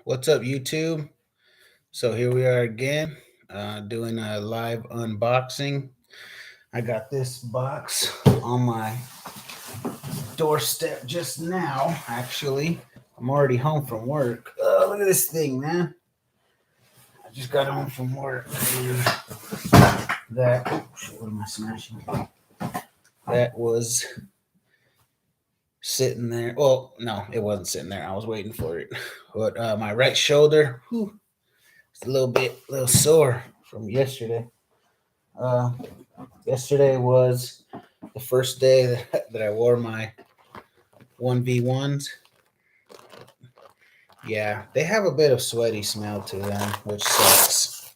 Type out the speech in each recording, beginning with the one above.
What's up, YouTube? So here we are again, doing a live unboxing. I got this box on my doorstep just now, actually. I'm already home from work. Look at this thing, man. I just got home from work. And what am I smashing? That was sitting there. Well, no, it wasn't sitting there. I was waiting for it. But my right shoulder, it's a little sore from yesterday. Uh, Yesterday was the first day that I wore my 1v1s. Yeah, they have a bit of sweaty smell to them, which sucks.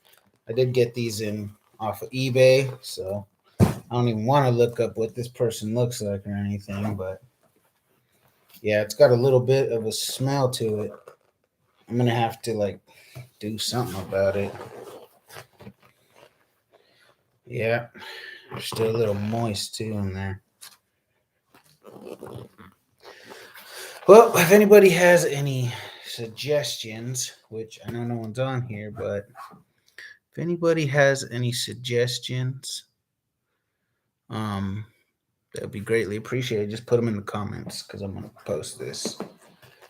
I did get these in off of eBay, so I don't even want to look up what this person looks like or anything, but yeah, it's got a little bit of a smell to it. I'm gonna have to do something about it. Yeah, they're still a little moist too in there. Well, if anybody has any suggestions, which I know no one's on here, but if anybody has any suggestions, that would be greatly appreciated. Just put them in the comments because I'm gonna post this.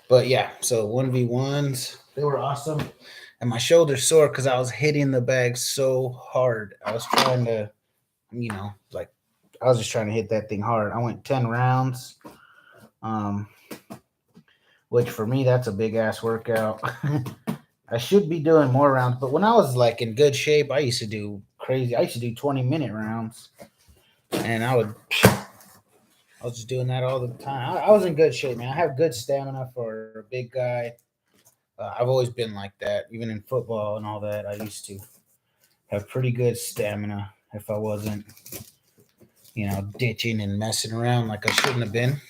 But yeah, so 1v1s, they were awesome, and my shoulder's sore because I was hitting the bag so hard. I was trying to, I was just trying to hit that thing hard. I went 10 rounds. Um, which for me that's a big ass workout. I should be doing more rounds, but when I was in good shape, I used to do crazy. I used to do 20-minute rounds, and I was just doing that all the time. I was in good shape, man. I have good stamina for a big guy. I've always been like that, even in football and all that. I used to have pretty good stamina if I wasn't, ditching and messing around like I shouldn't have been.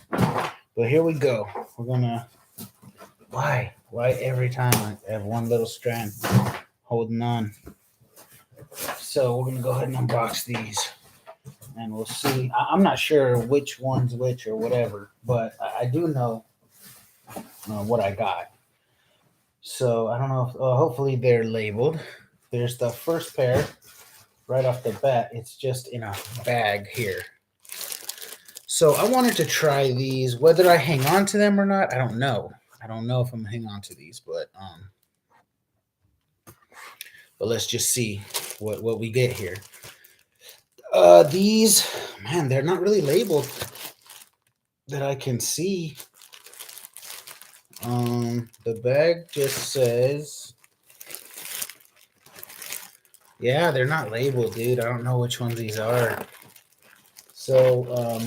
But here we go. We're gonna. Why every time I have one little strand holding on? So we're gonna go ahead and unbox these, and we'll see. I'm not sure which one's which or whatever, but I do know what I got. So I don't know if hopefully they're labeled. There's the first pair right off the bat. It's just in a bag here. So I wanted to try these. Whether I hang on to them or not, I don't know. I don't know if I'm gonna hang on to these, but let's just see what we get here. These, man, they're not really labeled that I can see. The bag just says, yeah, they're not labeled, dude. I don't know which ones these are. So,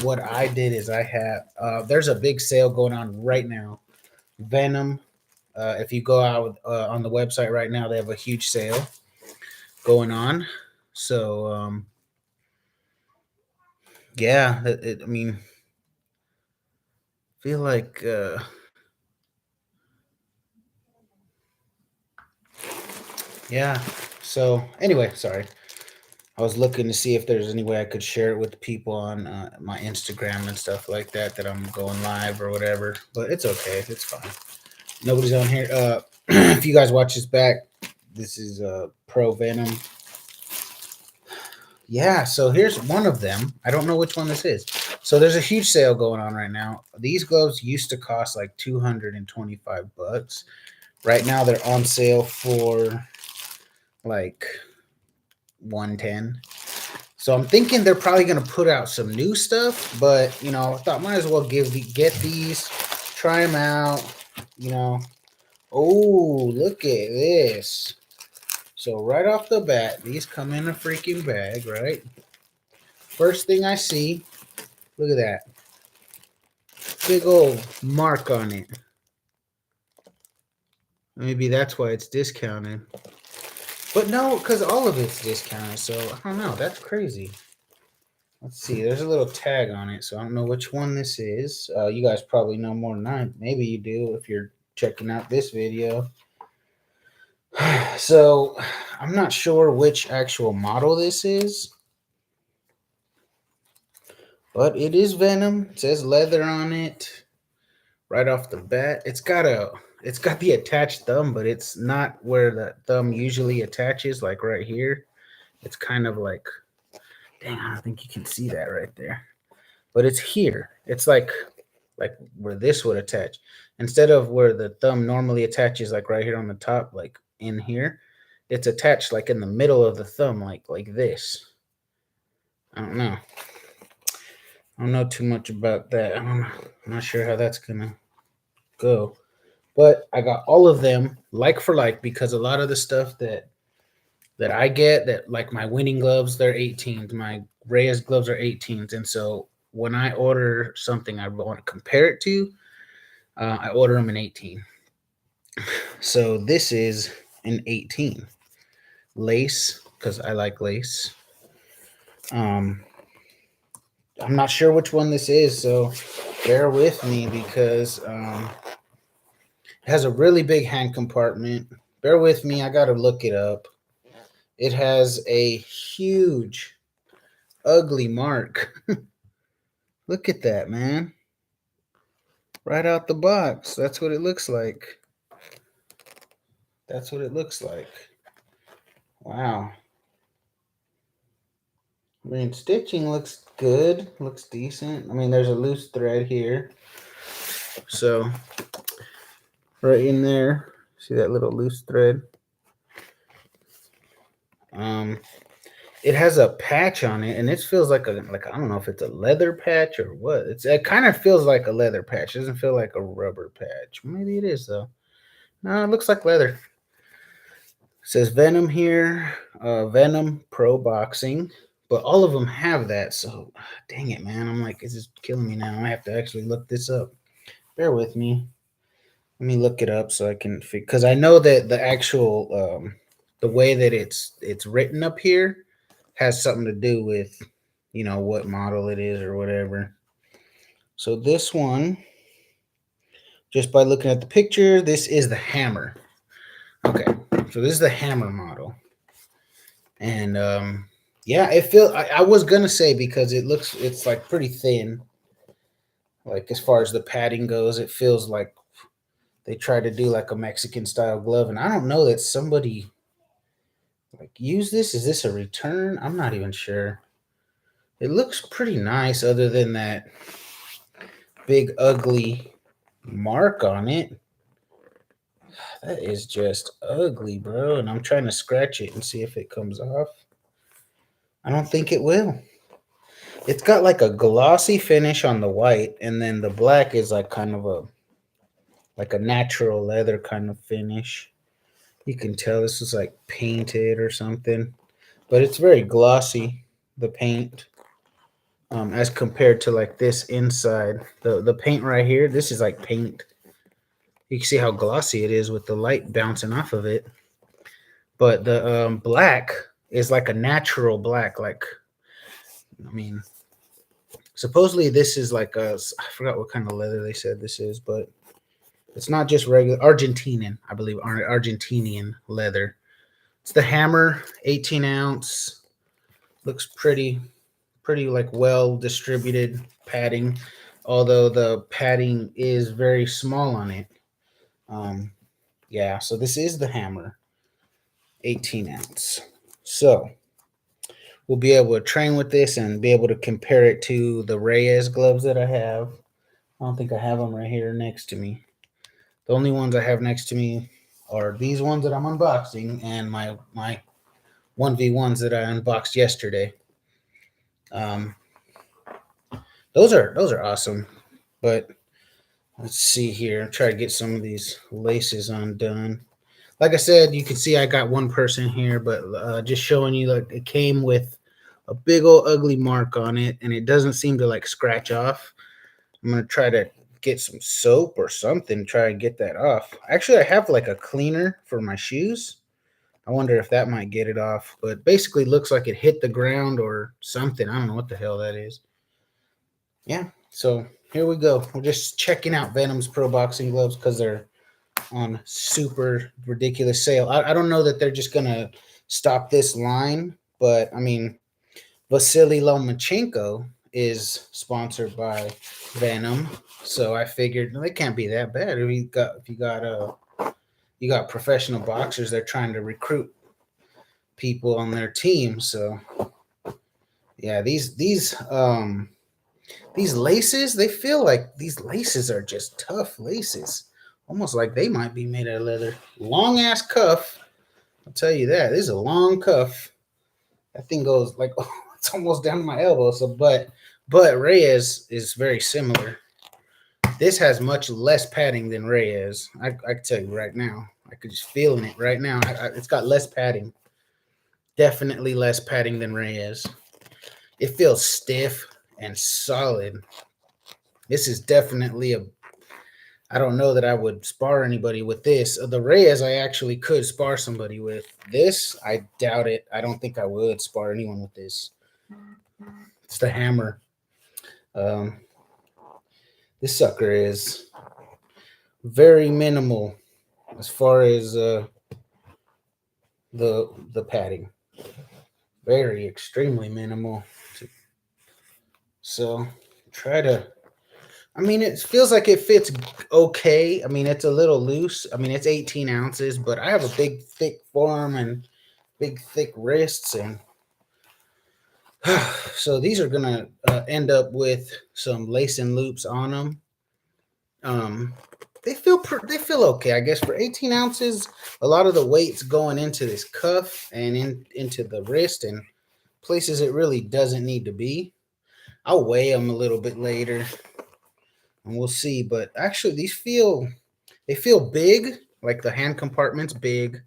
what I did is I have, there's a big sale going on right now. Venom. If you go out on the website right now, they have a huge sale going on. So, yeah, I mean, feel like, yeah. So, anyway, sorry. I was looking to see if there's any way I could share it with the people on my Instagram and stuff like that, that I'm going live or whatever. But it's okay. It's fine. Nobody's on here. If you guys watch this back, this is Pro Venom. Yeah, so here's one of them. I don't know which one this is. So there's a huge sale going on right now. These gloves used to cost like $225. Right now they're on sale for like 110. So I'm thinking they're probably gonna put out some new stuff, but I thought might as well get these, try them out. Oh, look at this. So right off the bat, these come in a freaking bag, right? First thing I see, look at that. Big old mark on it. Maybe that's why it's discounted. But no, because all of it's discounted, so I don't know. That's crazy. Let's see. There's a little tag on it, so I don't know which one this is. You guys probably know more than I. Maybe you do if you're checking out this video. So I'm not sure which actual model this is, but it is Venom. It says leather on it right off the bat. It's got a it's got the attached thumb, but it's not where the thumb usually attaches, like right here. It's kind of like, dang, I don't think you can see that right there. But it's here. It's like where this would attach. Instead of where the thumb normally attaches, like right here on the top, like in here, it's attached like in the middle of the thumb, like this. I don't know. I don't know too much about that. I'm not sure how that's gonna go. But I got all of them like for like, because a lot of the stuff that I get, that like my winning gloves, they're 18s. My Reyes gloves are 18s. And so when I order something I want to compare it to, I order them in 18. So this is an 18 lace, because I like lace. I'm not sure which one this is, so bear with me, because it has a really big hand compartment. Bear with me, I gotta look it up. It has a huge, ugly mark. Look at that, man. Right out the box. That's what it looks like. That's what it looks like. Wow. I mean, stitching looks good. Looks decent. I mean, there's a loose thread here. So, right in there, see that little loose thread? It has a patch on it, and it feels like I don't know if it's a leather patch or what. It kind of feels like a leather patch. It doesn't feel like a rubber patch. Maybe it is though. No, it looks like leather. It says Venom here, Venom Pro Boxing, but all of them have that. So, dang it, man. I'm like, this is killing me now. I have to actually look this up. Bear with me. Let me look it up so I can, because I know that the actual the way that it's written up here has something to do with, what model it is or whatever. So this one, just by looking at the picture, this is the hammer. Okay, so this is the hammer model. And yeah, I was gonna say, because it's like pretty thin. Like as far as the padding goes, it feels like they tried to do like a Mexican style glove. And I don't know that somebody like use this. Is this a return? I'm not even sure. It looks pretty nice, other than that big ugly mark on it. That is just ugly, bro. And I'm trying to scratch it and see if it comes off. I don't think it will. It's got like a glossy finish on the white, and then the black is like kind of a natural leather kind of finish. You can tell this is like painted or something, but it's very glossy, the paint, as compared to like this inside. The paint right here, this is like paint. You can see how glossy it is with the light bouncing off of it. But the black is like a natural black. Like, I mean, supposedly this is like I forgot what kind of leather they said this is, but it's not just regular Argentinian, I believe, Argentinian leather. It's the hammer, 18 ounce. Looks pretty like well distributed padding, although the padding is very small on it. Yeah, so this is the hammer, 18 ounce. So we'll be able to train with this and be able to compare it to the Reyes gloves that I have. I don't think I have them right here next to me. The only ones I have next to me are these ones that I'm unboxing, and my 1v1s that I unboxed yesterday. Those are awesome. But let's see here. Try to get some of these laces undone. Like I said, you can see I got one person here, but just showing you, like, it came with a big old ugly mark on it, and it doesn't seem to like scratch off. I'm gonna try to get some soap or something, try and get that off. Actually, I have like a cleaner for my shoes. I wonder if that might get it off, but basically looks like it hit the ground or something. I don't know what the hell that is. Yeah, so here we go. We're just checking out Venom's Pro Boxing Gloves because they're on super ridiculous sale. I don't know that they're just going to stop this line, but I mean, Vasily Lomachenko is sponsored by Venom, so I figured they can't be that bad. If you got professional boxers, they're trying to recruit people on their team. So yeah, these laces, they feel like these laces are just tough laces, almost like they might be made out of leather. Long ass cuff, I'll tell you that. This is a long cuff. That thing goes like it's almost down to my elbow. So, but Reyes is very similar. This has much less padding than Reyes. I can tell you right now. I could just feeling it right now. It's got less padding. Definitely less padding than Reyes. It feels stiff and solid. This is definitely I don't know that I would spar anybody with this. The Reyes I actually could spar somebody with. This, I doubt it. I don't think I would spar anyone with this. It's the hammer. This sucker is very minimal as far as the padding. Very extremely minimal. So try to. I mean, it feels like it fits okay. I mean, it's a little loose. I mean, it's 18 ounces, but I have a big, thick forearm and big, thick wrists, and so these are gonna end up with some lace and loops on them. They feel okay, I guess. For 18 ounces, a lot of the weight's going into this cuff and into the wrist and places it really doesn't need to be. I'll weigh them a little bit later, and we'll see. But actually, they feel big, like the hand compartment's big.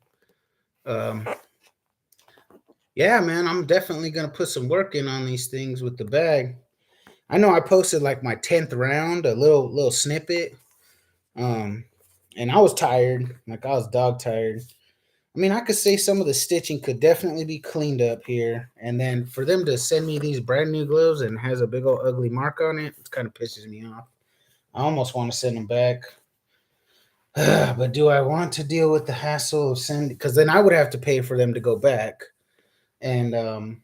Yeah, man, I'm definitely gonna put some work in on these things with the bag. I know I posted like my 10th round, a little snippet. And I was tired, like I was dog tired. I mean, I could say some of the stitching could definitely be cleaned up here. And then for them to send me these brand new gloves and has a big old ugly mark on it, it kind of pisses me off. I almost want to send them back. But do I want to deal with the hassle of sending? Because then I would have to pay for them to go back. And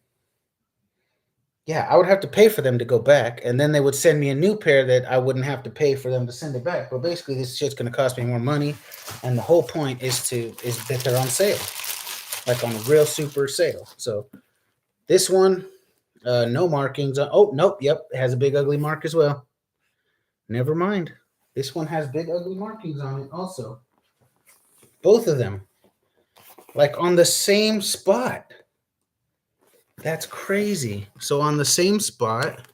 yeah, I would have to pay for them to go back, and then they would send me a new pair that I wouldn't have to pay for them to send it back. But basically, this shit's going to cost me more money, and the whole point is that they're on sale, like on a real super sale. So this one, no markings. Oh nope, yep, it has a big ugly mark as well. Never mind. This one has big ugly markings on it also. Both of them, like on the same spot. That's crazy. So on the same spot,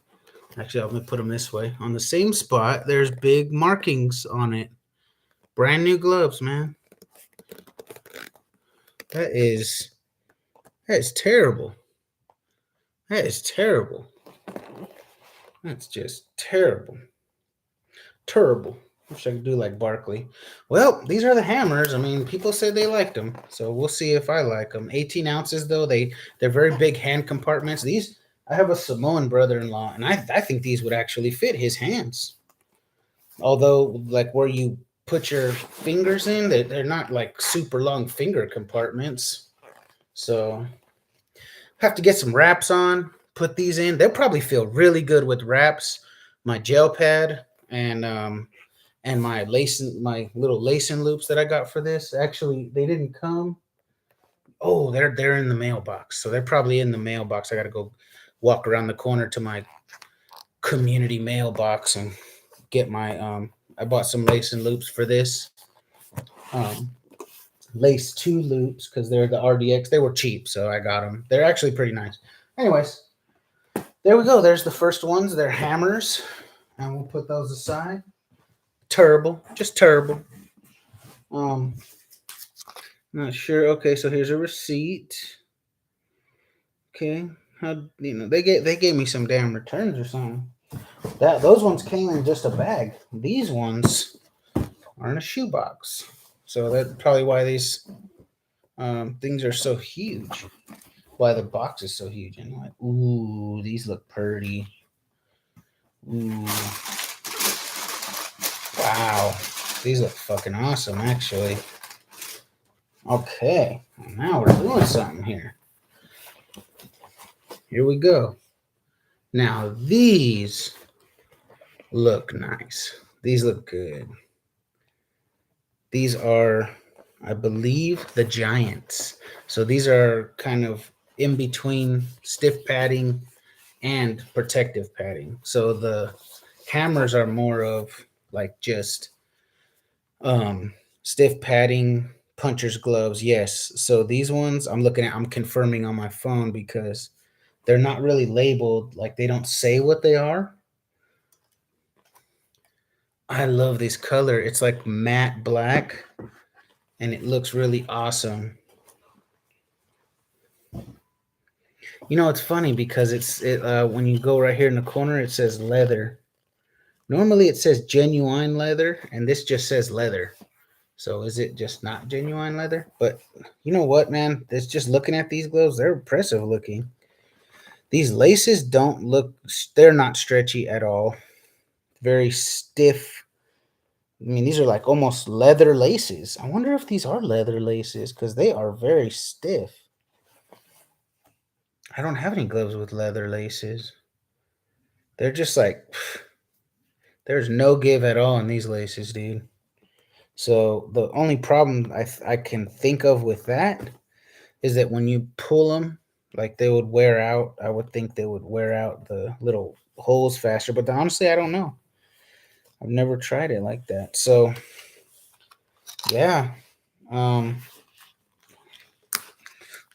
actually, I'm going to put them this way. On the same spot, there's big markings on it. Brand new gloves, man. That is terrible. That is terrible. That's just terrible. Terrible. Wish I could do like Barkley. Well, these are the hammers. I mean, people said they liked them, so we'll see if I like them. 18 ounces though. They're very big hand compartments. These, I have a Samoan brother-in-law, and I think these would actually fit his hands. Although, like where you put your fingers in, they're not like super long finger compartments. So have to get some wraps on. Put these in. They'll probably feel really good with wraps. My gel pad and my little lacing loops that I got for this. Actually, they didn't come. Oh, they're in the mailbox. So they're probably in the mailbox. I got to go walk around the corner to my community mailbox and get my I bought some lacing loops for this. Lace 2 loops because they're the RDX. They were cheap, so I got them. They're actually pretty nice. Anyways, there we go. There's the first ones. They're hammers, and we'll put those aside. Terrible, just terrible. Not sure. Okay, so here's a receipt. Okay, they gave me some damn returns or something. Those ones came in just a bag. These ones are in a shoebox. So that's probably why these things are so huge. Why the box is so huge anyway. Ooh, these look pretty. Ooh. Wow. These look fucking awesome, actually. Okay. Now we're doing something here. Here we go. Now these look nice. These look good. These are, I believe, the Giants. So these are kind of in between stiff padding and protective padding. So the hammers are more of like just um stiff padding, puncher's gloves. Yes. So these ones I'm confirming on my phone because they're not really labeled, like they don't say what they are. I love this color. It's like matte black and it looks really awesome. You know, it's funny because when you go right here in the corner, it says leather. Normally, it says genuine leather, and this just says leather. So is it just not genuine leather? But you know what, man? It's just looking at these gloves; they're impressive looking. These laces don't look; they're not stretchy at all. Very stiff. I mean, these are like almost leather laces. I wonder if these are leather laces because they are very stiff. I don't have any gloves with leather laces. They're just like there's no give at all in these laces, dude. So the only problem I can think of with that is that when you pull them, like they would wear out. I would think they would wear out the little holes faster. But honestly, I don't know. I've never tried it like that. So yeah, um,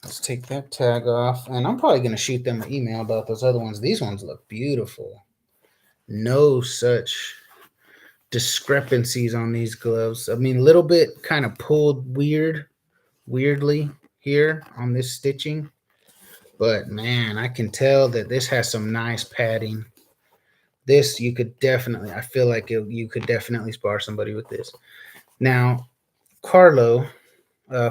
let's take that tag off, and I'm probably gonna shoot them an email about those other ones. These ones look beautiful. No such discrepancies on these gloves. I mean, a little bit kind of pulled weirdly here on this stitching, but man, I can tell that this has some nice padding. This you could definitely, I feel like you could definitely spar somebody with this. Now, Carlo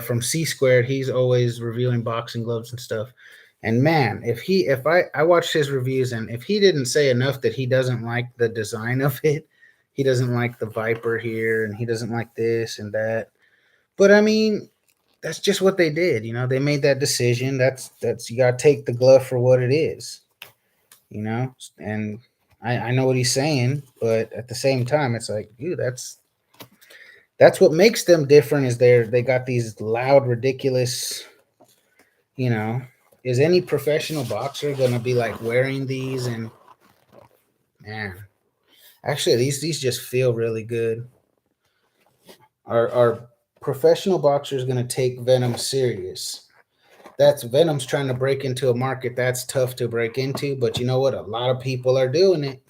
from C Squared, he's always reviewing boxing gloves and stuff. And man, if I watched his reviews, and if he didn't say enough that he doesn't like the design of it, he doesn't like the Viper here, and he doesn't like this and that. But I mean, that's just what they did. You know, they made that decision. That's you gotta take the glove for what it is. You know, and I know what he's saying, but at the same time, it's like, dude, that's what makes them different. Is they got these loud, ridiculous. You know, is any professional boxer gonna be like wearing these? And man, actually, these just feel really good. Are professional boxers gonna take Venom serious? That's Venom's trying to break into a market that's tough to break into, but you know what? A lot of people are doing it.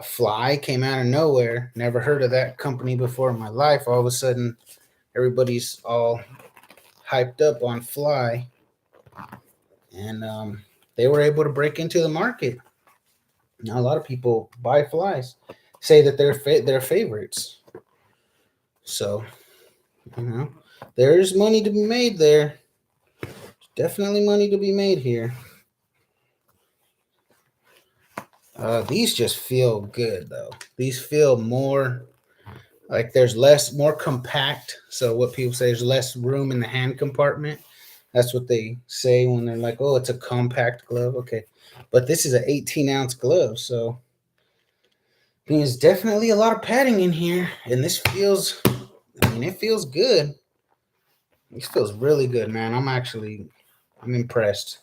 Fly came out of nowhere. Never heard of that company before in my life. All of a sudden, everybody's all hyped up on Fly, and they were able to break into the market. Now, a lot of people buy Flies, say that they're favorites. So, you know, there's money to be made there. Definitely money to be made here. These just feel good though. These feel more like there's more compact. So what people say, there's less room in the hand compartment. That's what they say when they're like, "Oh, it's a compact glove." Okay, but this is an 18-ounce glove, so there's definitely a lot of padding in here, and this feels. I mean, it feels good. This feels really good, man. I'm impressed.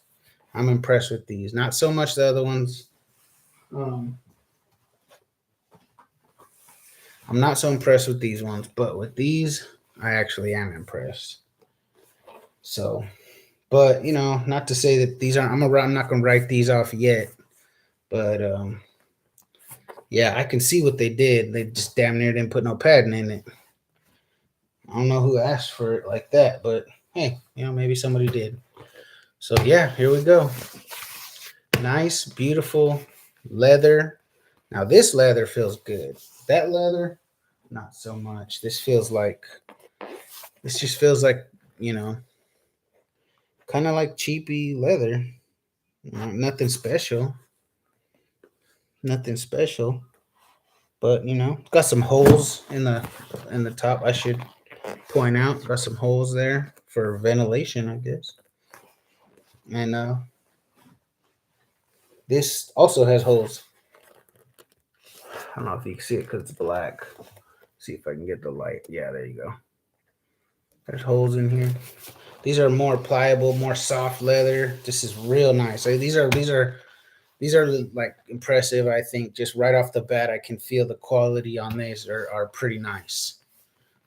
I'm impressed with these. Not so much the other ones. Um, I'm not so impressed with these ones, but with these, I actually am impressed. So, but you know, not to say that these aren't. I'm not gonna write these off yet, but yeah, I can see what they did. They just damn near didn't put no padding in it. I don't know who asked for it like that, but hey, you know, maybe somebody did. So yeah, here we go. Nice, beautiful leather. Now this leather feels good. That leather, not so much. This just feels like, you know, kind of like cheapy leather. Nothing special. Nothing special. But you know, got some holes in the top. I should point out, got some holes there for ventilation, I guess. And This also has holes. I don't know if you can see it because it's black. See if I can get the light. Yeah, there you go. There's holes in here. These are more pliable, more soft leather. This is real nice. These are like impressive. I think just right off the bat, I can feel the quality on these are pretty nice.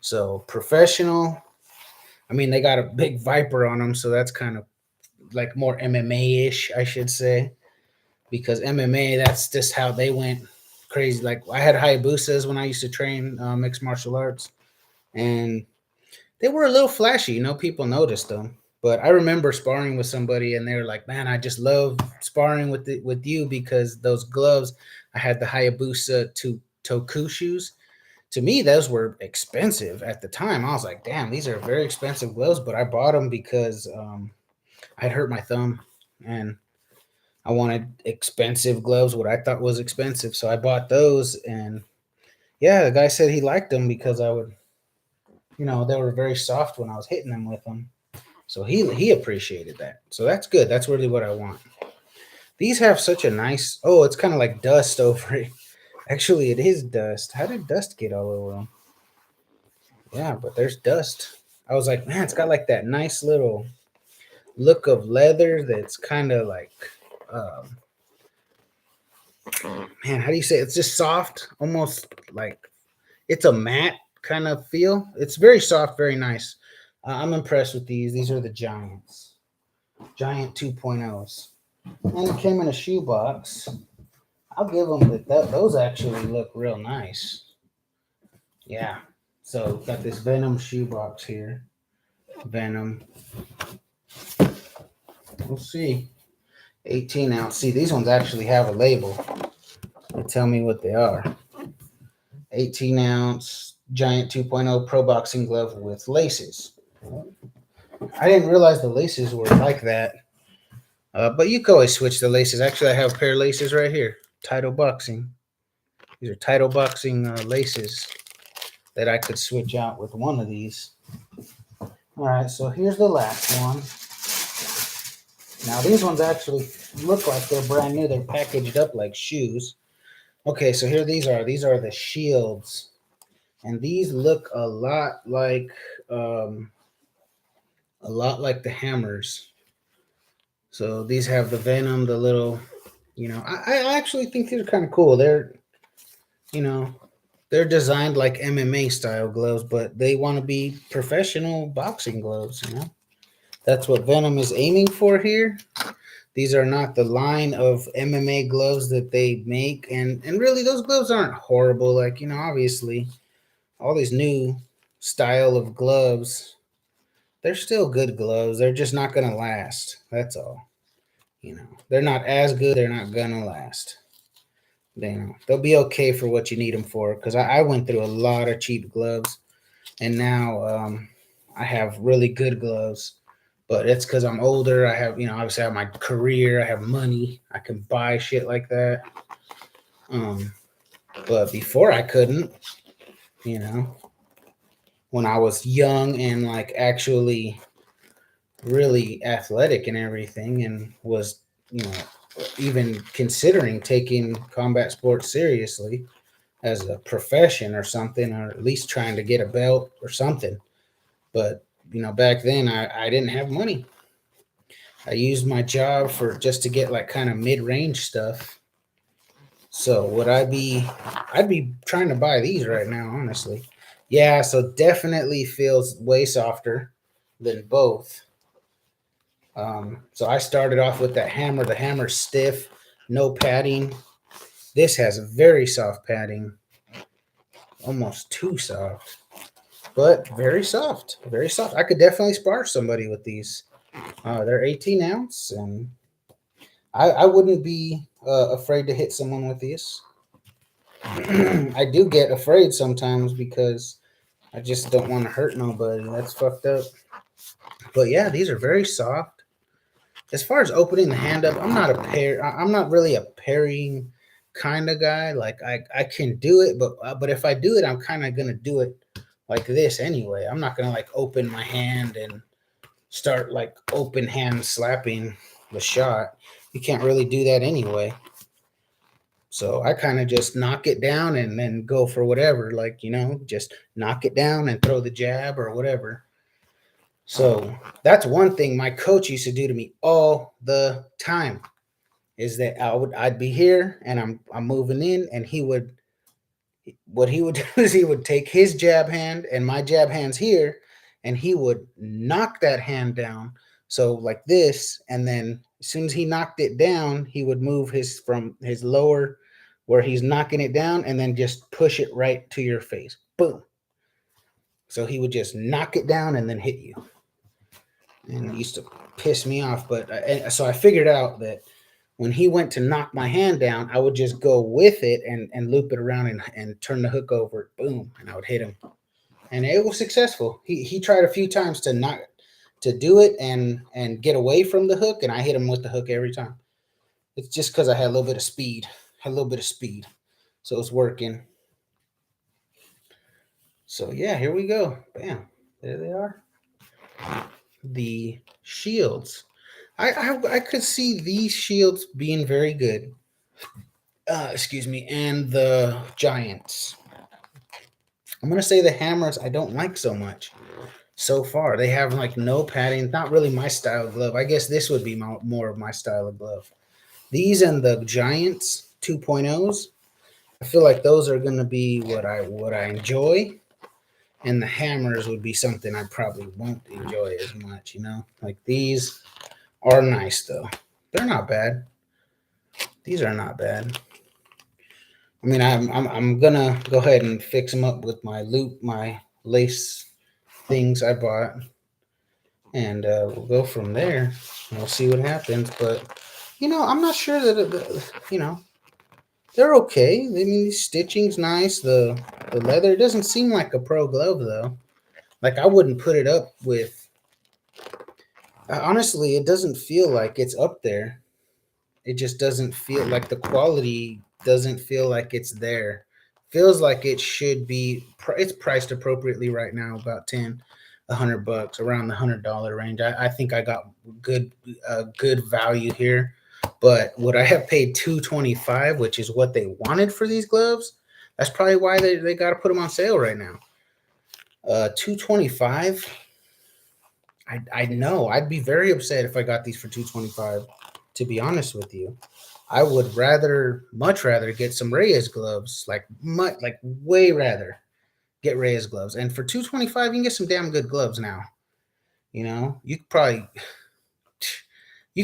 So professional. I mean, they got a big viper on them, so that's kind of like more MMA ish, I should say, because MMA, that's just how they went crazy. Like I had Hayabusas when I used to train mixed martial arts, and they were a little flashy. People noticed them. But I remember sparring with somebody, and they were like, "Man, I just love sparring with you because those gloves." I had the Hayabusa to Toku shoes. To me, those were expensive at the time. I was like, "Damn, these are very expensive gloves." But I bought them because I'd hurt my thumb, and I wanted expensive gloves, what I thought was expensive. So I bought those, and yeah, the guy said he liked them because I would, they were very soft when I was hitting them with them. So he appreciated that. So that's good. That's really what I want. These have such a nice. Oh, it's kind of like dust over it. Actually, it is dust. How did dust get all over them? Yeah, but there's dust. I was like, man, it's got like that nice little look of leather that's kind of like, um, man, how do you say it? It's just soft, almost like it's a matte kind of feel. It's very soft, very nice. I'm impressed with these. These are the Giants, Giant 2.0s. And it came in a shoebox. I'll give them that. Those actually look real nice. Yeah. So got this Venom shoebox here. Venom. We'll see. 18 ounce. See, these ones actually have a label. They tell me what they are. 18 ounce Giant 2.0 Pro Boxing Glove with laces. I didn't realize the laces were like that. But you can always switch the laces. Actually, I have a pair of laces right here. Title Boxing. These are Title Boxing laces that I could switch out with one of these. All right, so here's the last one. Now, these ones actually look like they're brand new. They're packaged up like shoes. Okay, so here these are. These are the shields. And these look a lot like the hammers. So these have the Venom, the little, I actually think these are kind of cool. You know, they're designed like MMA style gloves, but they want to be professional boxing gloves. That's what Venom is aiming for here. These are not the line of MMA gloves that they make. And really, those gloves aren't horrible. Like, obviously, all these new style of gloves, they're still good gloves. They're just not going to last. That's all. They're not as good. They're not going to last. They'll be okay for what you need them for. Because I went through a lot of cheap gloves. And now I have really good gloves. But it's because I'm older. I have, obviously I have my career. I have money. I can buy shit like that. But before I couldn't, when I was young and like actually really athletic and everything and was, even considering taking combat sports seriously as a profession or something, or at least trying to get a belt or something. But, back then I didn't have money. I used my job for just to get like kind of mid-range stuff. So I'd be trying to buy these right now, honestly. Yeah, so definitely feels way softer than both. So I started off with that hammer. The hammer's stiff, no padding. This has very soft padding, almost too soft, but very soft, very soft. I could definitely spar somebody with these. They're 18 ounce, and I wouldn't be afraid to hit someone with these. I do get afraid sometimes because I just don't want to hurt nobody. That's fucked up. But yeah, these are very soft. As far as opening the hand up, I'm not really a parrying kind of guy. Like I can do it, but if I do it, I'm kind of gonna do it like this anyway. I'm not gonna like open my hand and start like open hand slapping the shot. You can't really do that anyway. So I kind of just knock it down and then go for whatever, like, just knock it down and throw the jab or whatever. So that's one thing my coach used to do to me all the time, is that I'd be here and I'm moving in, and what he would do is he would take his jab hand and my jab hand's here, and he would knock that hand down. So like this, and then as soon as he knocked it down, he would move from his lower where he's knocking it down, and then just push it right to your face. Boom. So he would just knock it down and then hit you. And it used to piss me off. But so I figured out that when he went to knock my hand down, I would just go with it and loop it around and turn the hook over. Boom. And I would hit him. And it was successful. He tried a few times to do it and get away from the hook, and I hit him with the hook every time. It's just because I had a little bit of speed. So it's working. So yeah, here we go. Bam. There they are. The shields. I could see these shields being very good. Excuse me. And the giants. I'm going to say the hammers I don't like so much so far. They have like no padding. Not really my style of glove. I guess this would be more of my style of glove. These and the giants 2.0s, I feel like those are going to be what I enjoy. And the hammers would be something I probably won't enjoy as much, Like these are nice though. They're not bad. These are not bad. I mean, I'm gonna go ahead and fix them up with my lace things I bought, and we'll go from there. And we'll see what happens. But I'm not sure that they're okay. I mean, the stitching's nice. The leather doesn't seem like a pro glove though. Like I wouldn't put it up with. Honestly, it doesn't feel like it's up there. It just doesn't feel like the quality doesn't feel like it's there. Feels like it should be. It's priced appropriately right now, about $100, around the $100 range. I think I got good value here. But would I have paid $225, which is what they wanted for these gloves? That's probably why they got to put them on sale right now. $225. I know I'd be very upset if I got these for $225. To be honest with you, I would much rather get some Reyes gloves, way rather get Reyes gloves. And for $225, you can get some damn good gloves now. You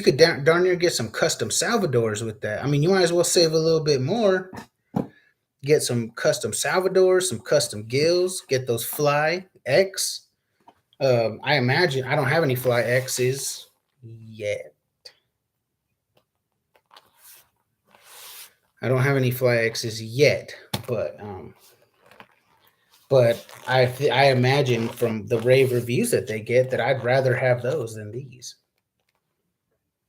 could darn near get some custom Salvadors with that. I mean, you might as well save a little bit more. Get some custom Salvadors, some custom Gills. Get those Fly X. I imagine I don't have any Fly X's yet. I don't have any Fly X's yet, but I imagine from the rave reviews that they get that I'd rather have those than these.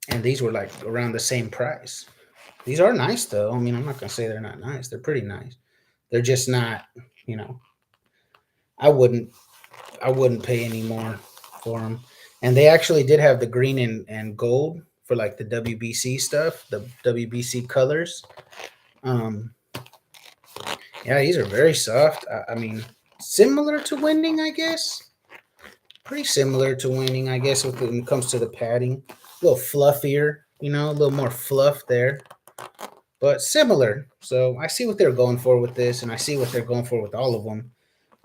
And these were like around the same price. These are nice though. I mean, I'm not gonna say they're not nice. They're pretty nice. They're just not, I wouldn't pay any more for them. And they actually did have the green and gold for like the WBC stuff, the WBC colors. Yeah, these are very soft. I mean, similar to Winning, I guess. Pretty similar to Winning, I guess, when it comes to the padding. A little fluffier, a little more fluff there. But similar. So I see what they're going for with this, and I see what they're going for with all of them.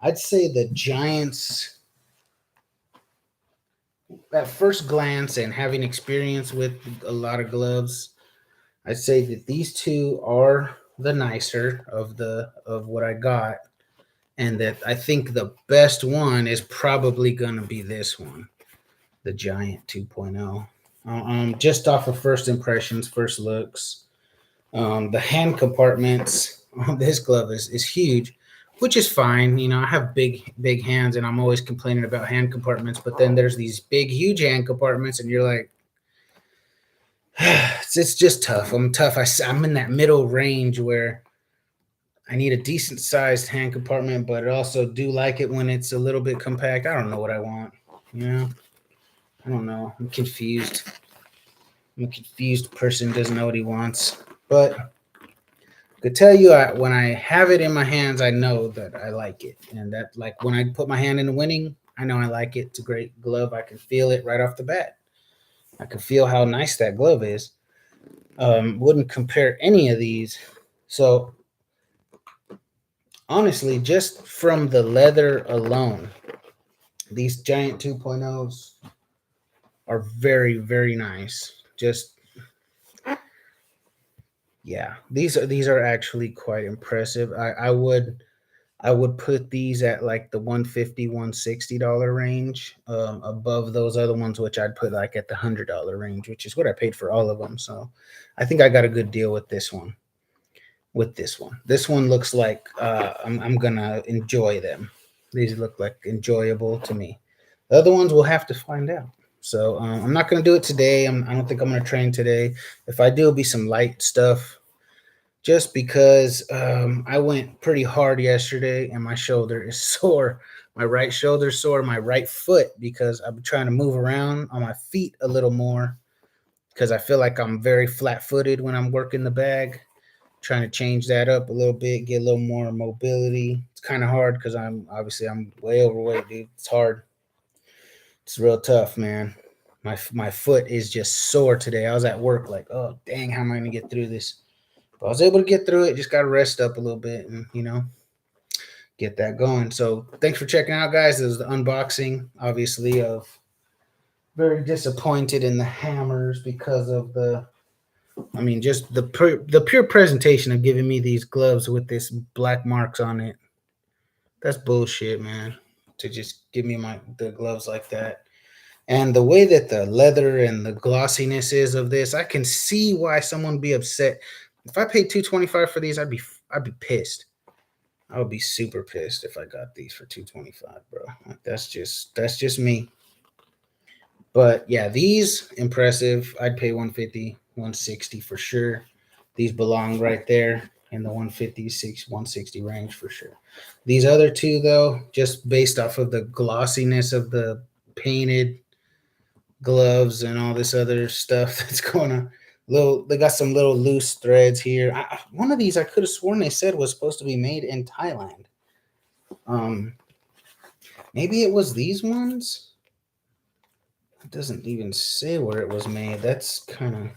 I'd say the Giants, at first glance and having experience with a lot of gloves, I'd say that these two are the nicer of what I got, and that I think the best one is probably going to be this one, the Giant 2.0. Just off of first impressions, first looks, the hand compartments on this glove is huge, which is fine. I have big hands, and I'm always complaining about hand compartments, but then there's these big, huge hand compartments, and you're like, it's just tough. I'm tough. I'm in that middle range where I need a decent sized hand compartment, but I also do like it when it's a little bit compact. I don't know what I want. I don't know. I'm confused. I'm a confused person, doesn't know what he wants. But I could tell you, when I have it in my hands, I know that I like it. And that, like, when I put my hand in the winning, I know I like it. It's a great glove. I can feel it right off the bat. I can feel how nice that glove is. Wouldn't compare any of these. So, honestly, just from the leather alone, these Giant 2.0s are very, very nice. Just, yeah, these are actually quite impressive. I would put these at like the 150 $160 range, above those other ones, which I'd put like at the $100 range, which is what I paid for all of them. So I think I got a good deal with this one. This one looks like, I'm gonna enjoy them. These look like enjoyable to me. The other ones we'll have to find out. So I'm not gonna do it today. I don't think I'm gonna train today. If I do, it'll be some light stuff, just because I went pretty hard yesterday and my shoulder is sore. My right shoulder sore, my right foot, because I've been trying to move around on my feet a little more because I feel like I'm very flat footed when I'm working the bag. Trying to change that up a little bit, get a little more mobility. It's kind of hard because I'm way overweight, dude. It's hard. It's real tough, man. My foot is just sore today. I was at work like, oh dang, how am I gonna get through this? But I was able to get through it. Just got to rest up a little bit and get that going. So thanks for checking out, guys. This is the unboxing, obviously, of very disappointed in the hammers because of just the pure presentation of giving me these gloves with this black marks on it. That's bullshit, man. To just give me the gloves like that. And the way that the leather and the glossiness is of this, I can see why someone would be upset. If I paid $225 for these, I'd be pissed. I would be super pissed if I got these for $225, bro. Like, that's just me. But yeah, these impressive. I'd pay 150, 160 for sure. These belong right there in the 150, 160 range for sure. These other two, though, just based off of the glossiness of the painted gloves and all this other stuff that's going on. They got some little loose threads here. One of these I could have sworn they said was supposed to be made in Thailand. Maybe it was these ones. It doesn't even say where it was made. That's kind of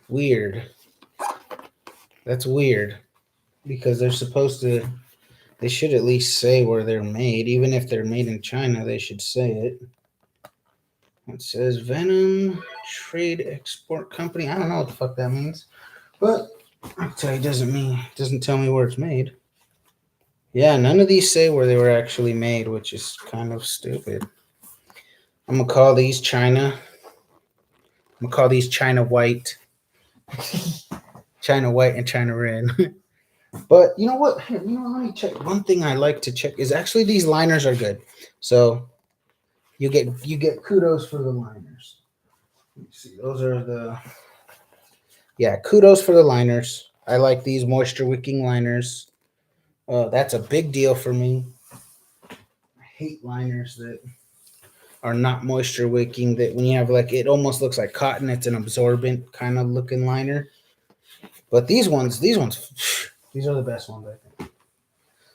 weird. That's weird because they should at least say where they're made. Even if they're made in China, they should say it. It says Venom Trade Export Company. I don't know what the fuck that means, but I'll tell you, it doesn't tell me where it's made. Yeah, none of these say where they were actually made, which is kind of stupid. I'm gonna call these China. I'm gonna call these China White. China White and China Red. But you know what? Let me check. One thing I like to check is actually these liners are good. So you get kudos for the liners. Let me see. Those are kudos for the liners. I like these moisture wicking liners. That's a big deal for me. I hate liners that are not moisture wicking. That when you have it almost looks like cotton. It's an absorbent kind of looking liner. But these are the best ones, I think.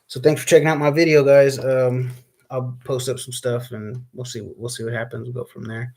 So thanks for checking out my video, guys. I'll post up some stuff and we'll see what happens. We'll go from there.